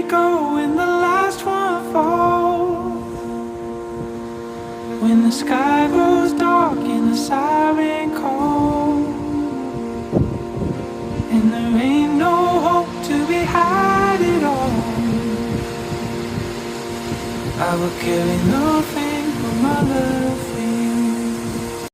go when the last one falls. When the sky goes dark and the siren calls, and there ain't no hope to be had at all, I will carry nothing but my love.